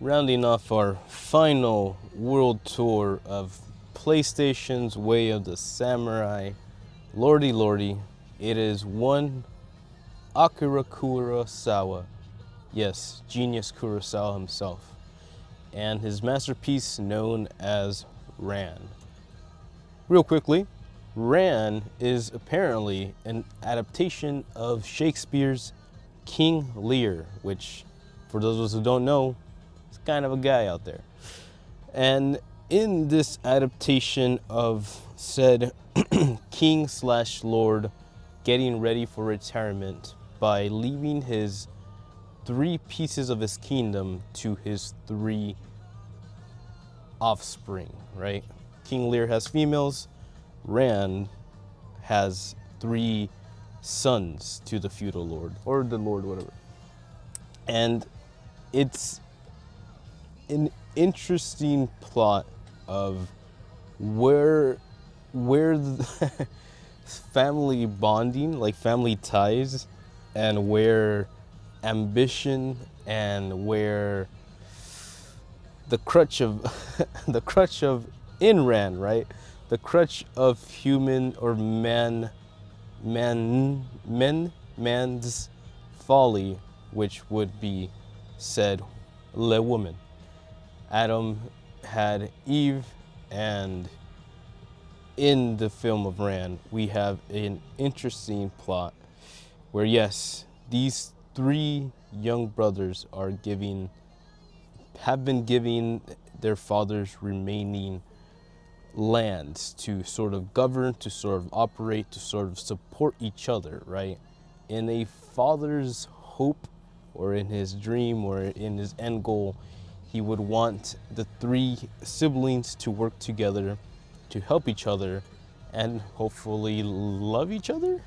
rounding off our final world tour of PlayStation's Way of the Samurai. Lordy lordy, it is one Akira Kurosawa. Yes, genius Kurosawa himself. And his masterpiece known as Ran. Real quickly, Ran is apparently an adaptation of Shakespeare's King Lear, which, for those of us who don't know, is kind of a guy out there. And in this adaptation of said king slash lord getting ready for retirement by leaving his 3 pieces of his kingdom to his 3 offspring, right? King Lear has females, Rand has 3 sons to the feudal lord, or the lord, whatever. And it's an interesting plot of where the family bonding, like family ties, and where ambition and where the crutch of the crutch of Inran, right? The crutch of human or man's folly, which would be said le woman. Adam had Eve, and in the film of Ran, we have an interesting plot where, yes, these 3 young brothers have been giving their father's remaining lands to sort of govern, to sort of operate, to sort of support each other, right? In a father's hope, or in his dream, or in his end goal, he would want the 3 siblings to work together to help each other and hopefully love each other,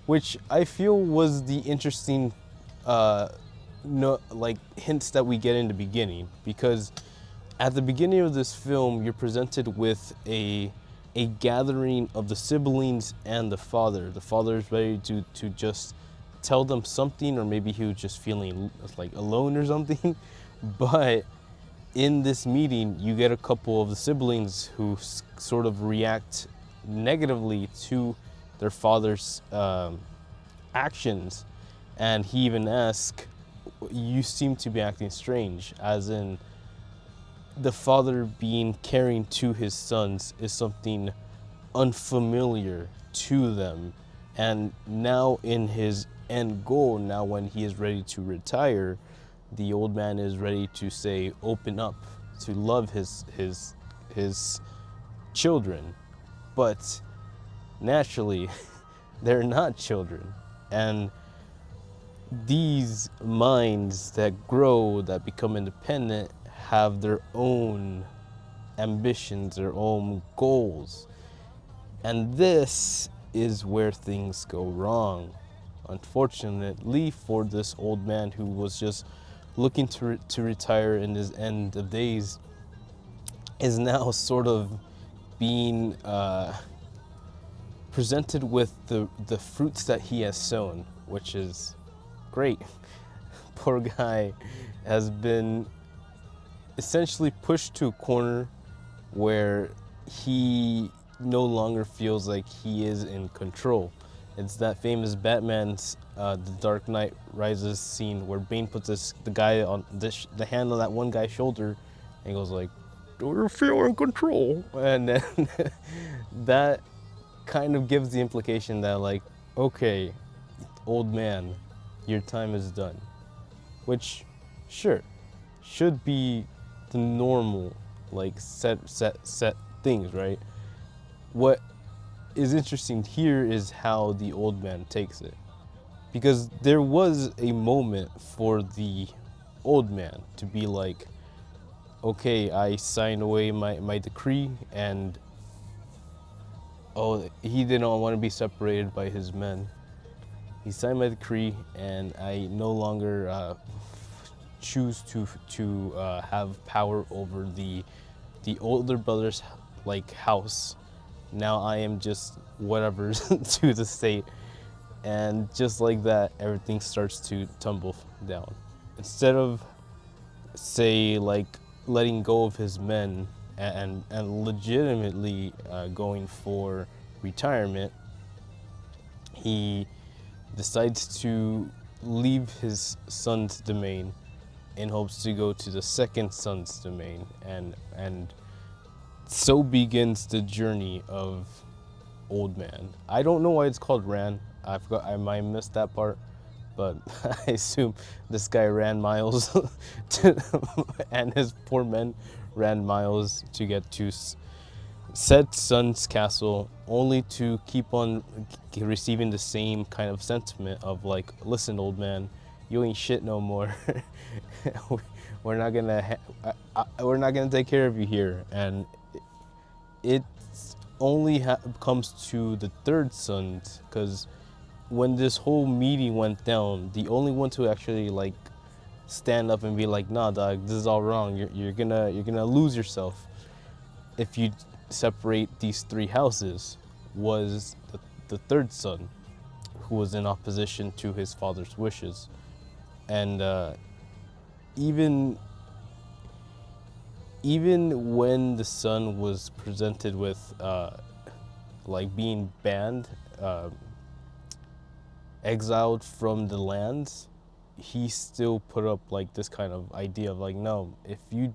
which I feel was the interesting hints that we get in the beginning, because at the beginning of this film, you're presented with a gathering of the siblings and the father. The father is ready to just tell them something, or maybe he was just feeling like alone or something. But in this meeting, you get a couple of the siblings who sort of react negatively to their father's actions. And he even asks, "You seem to be acting strange," as in the father being caring to his sons is something unfamiliar to them. And now in his end goal, now when he is ready to retire, the old man is ready to say, open up, to love his children. But naturally, they're not children. And these minds that grow, that become independent, have their own ambitions, their own goals. And this is where things go wrong, unfortunately, for this old man who was just looking to retire in his end of days, is now sort of being presented with the fruits that he has sown, which is great. Poor guy has been essentially pushed to a corner where he no longer feels like he is in control. It's that famous Batman's The Dark Knight Rises scene where Bane puts the guy on the hand on that one guy's shoulder and goes like, "Do you feel in control?" And then that kind of gives the implication that, like, okay, old man, your time is done. Which, sure, should be the normal, like, set things, right? What is interesting here is how the old man takes it. Because there was a moment for the old man to be like, okay, I signed away my decree, and he didn't want to be separated by his men. He signed my decree, and I no longer choose to have power over the older brother's like house. Now I am just whatever to the state. And just like that, everything starts to tumble down. Instead of say like letting go of his men and legitimately going for retirement, he decides to leave his son's domain in hopes to go to the second son's domain, and so begins the journey of Old Man. I don't know why it's called Ran. I might miss that part, but I assume this guy ran miles and his poor men ran miles to get to said son's castle, only to keep on receiving the same kind of sentiment of like, listen, old man, you ain't shit no more. we're not gonna take care of you here. And it only comes to the third son, because when this whole meeting went down, the only one to actually like stand up and be like, nah, dog, this is all wrong. You're gonna lose yourself if you separate these three houses, was the third son, who was in opposition to his father's wishes. And even when the son was presented with like being banned, exiled from the lands, he still put up like this kind of idea of like, no, if you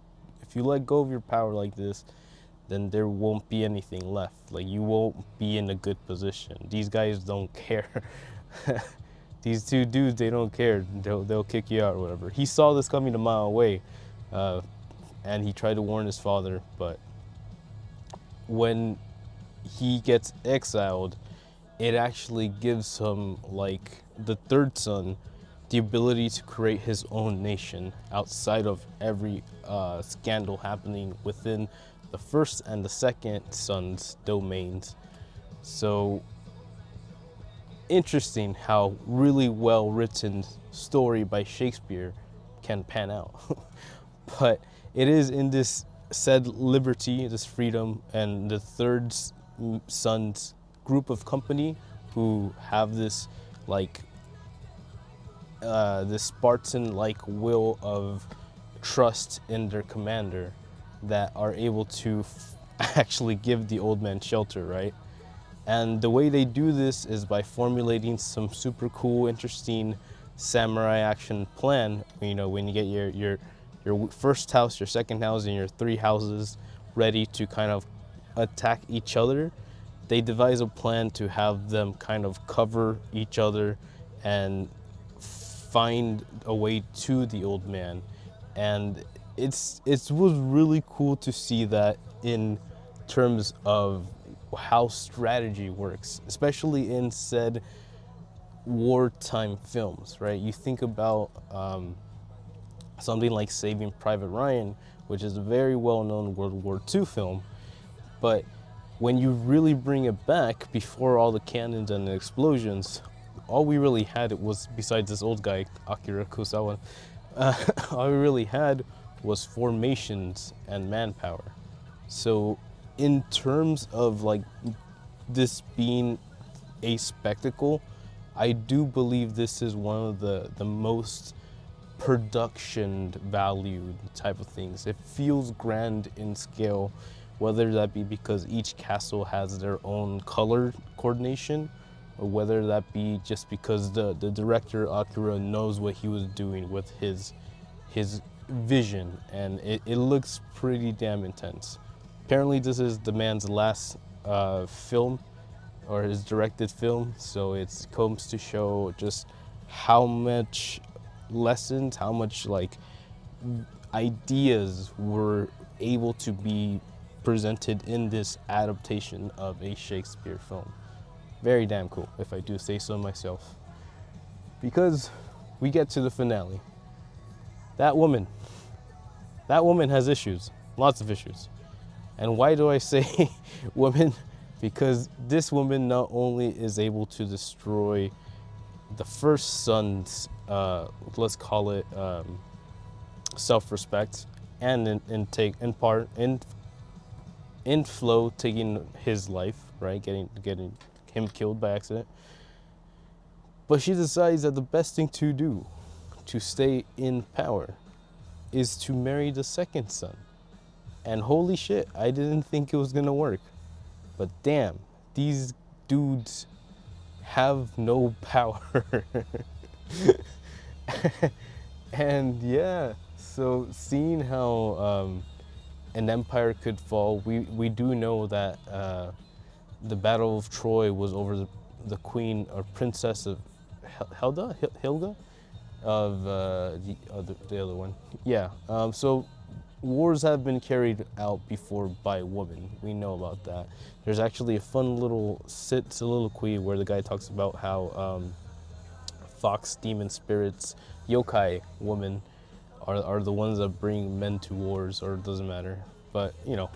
let go of your power like this, then there won't be anything left. Like, you won't be in a good position. These guys don't care. These two dudes, they don't care. They'll kick you out or whatever. He saw this coming a mile away, and he tried to warn his father, but when he gets exiled, it actually gives him, like the third son, the ability to create his own nation outside of every scandal happening within the first and the second son's domains. So interesting how really well written story by Shakespeare can pan out. But it is in this said liberty, this freedom, and the third son's group of company who have this like this Spartan-like will of trust in their commander, that are able to actually give the old man shelter, right? And the way they do this is by formulating some super cool, interesting samurai action plan. You know, when you get your first house, your second house, and your three houses ready to kind of attack each other, they devise a plan to have them kind of cover each other and find a way to the old man. And it was really cool to see that in terms of how strategy works, especially in said wartime films, right? You think about something like Saving Private Ryan, which is a very well-known World War II film, but when you really bring it back before all the cannons and the explosions, all we really had was, besides this old guy, Akira Kurosawa, all we really had was formations and manpower. So in terms of like this being a spectacle, I do believe this is one of the most production valued type of things. It feels grand in scale, whether that be because each castle has their own color coordination, or whether that be just because the director Akira knows what he was doing with his vision, and it looks pretty damn intense. Apparently this is the man's last film, or his directed film, so it comes to show just how much lessons, how much like ideas were able to be presented in this adaptation of a Shakespeare film. Very damn cool, if I do say so myself. Because we get to the finale. That woman has issues, lots of issues. And why do I say woman? Because this woman not only is able to destroy the first son's, let's call it self-respect, and in flow taking his life, right, getting him killed by accident. But she decides that the best thing to do to stay in power is to marry the second son. And holy shit, I didn't think it was gonna work. But damn, these dudes have no power. And yeah, so seeing how an empire could fall, we do know that the Battle of Troy was over the queen or princess of Hilda of the other one. Yeah, so wars have been carried out before by women. We know about that. There's actually a fun little soliloquy where the guy talks about how fox demon spirits, yokai women, are the ones that bring men to wars, or it doesn't matter. But you know,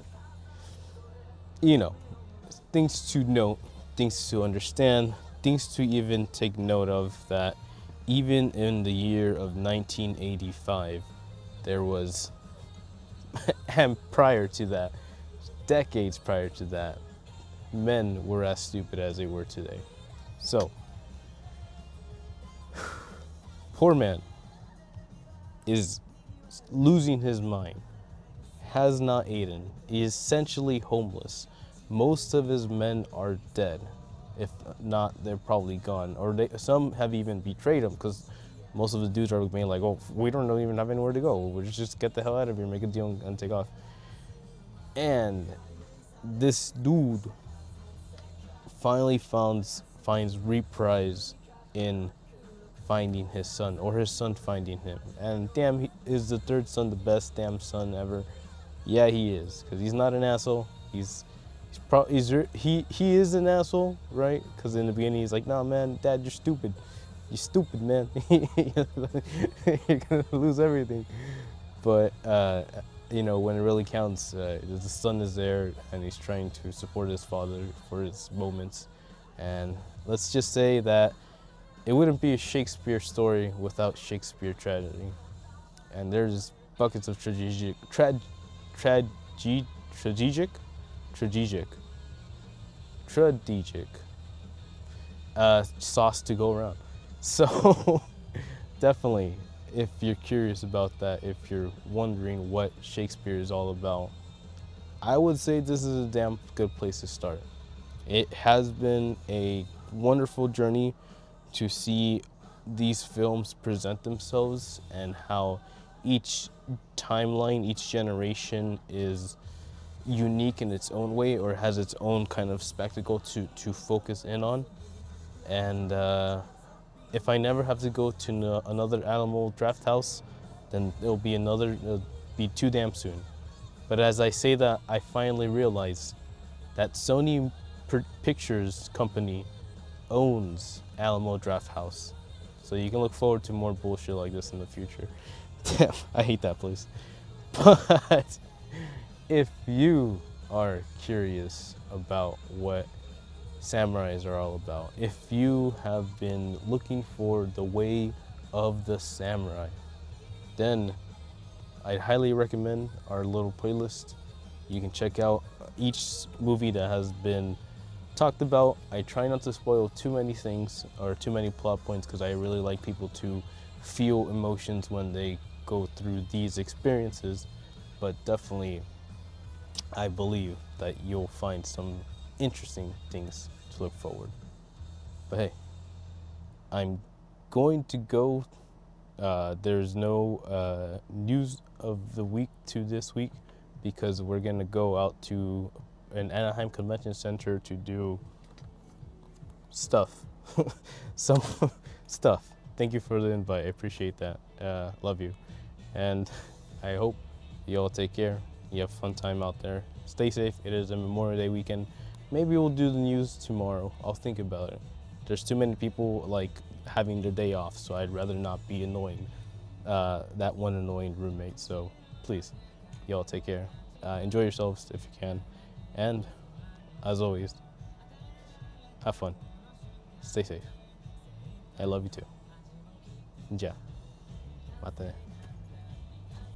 things to note, things to understand, things to even take note of, that even in the year of 1985, there was, and prior to that, decades prior to that, men were as stupid as they were today. So, poor man is losing his mind, has not eaten, he is essentially homeless. Most of his men are dead. If not, they're probably gone. Or some have even betrayed him, because most of the dudes are being like, oh, we don't even have anywhere to go. We'll just get the hell out of here, make a deal, and take off. And this dude finally finds reprise in finding his son, or his son finding him. And damn, is the third son the best damn son ever? Yeah, he is, because he's not an asshole. He is an asshole, right? Because in the beginning he's like, nah, man, Dad, you're stupid. You're stupid, man. You're gonna lose everything. But when it really counts, the son is there, and he's trying to support his father for his moments. And let's just say that it wouldn't be a Shakespeare story without Shakespeare tragedy. And there's buckets of tragic sauce to go around. So definitely, if you're curious about that, if you're wondering what Shakespeare is all about, I would say this is a damn good place to start. It has been a wonderful journey to see these films present themselves, and how each timeline, each generation is unique in its own way, or has its own kind of spectacle to focus in on. And if I never have to go to another animal draft house, then it'll be too damn soon. But as I say that, I finally realize that Sony Pictures Company owns Alamo Draft House. So you can look forward to more bullshit like this in the future. Damn, I hate that place. But if you are curious about what samurais are all about, if you have been looking for the way of the samurai, then I'd highly recommend our little playlist. You can check out each movie that has been talked about. I try not to spoil too many things or too many plot points, because I really like people to feel emotions when they go through these experiences. But definitely, I believe that you'll find some interesting things to look forward. But hey, I'm going to go. There's no news of the week to this week, because we're gonna go out to an Anaheim Convention Center to do stuff. Some stuff. Thank you for the invite. I appreciate that. Love you. And I hope you all take care. You have a fun time out there. Stay safe. It is a Memorial Day weekend. Maybe we'll do the news tomorrow. I'll think about it. There's too many people like having their day off, so I'd rather not be annoying that one annoying roommate. So please, y'all take care. Enjoy yourselves if you can. And as always, have fun. Stay safe. I love you too. Ja. Mate.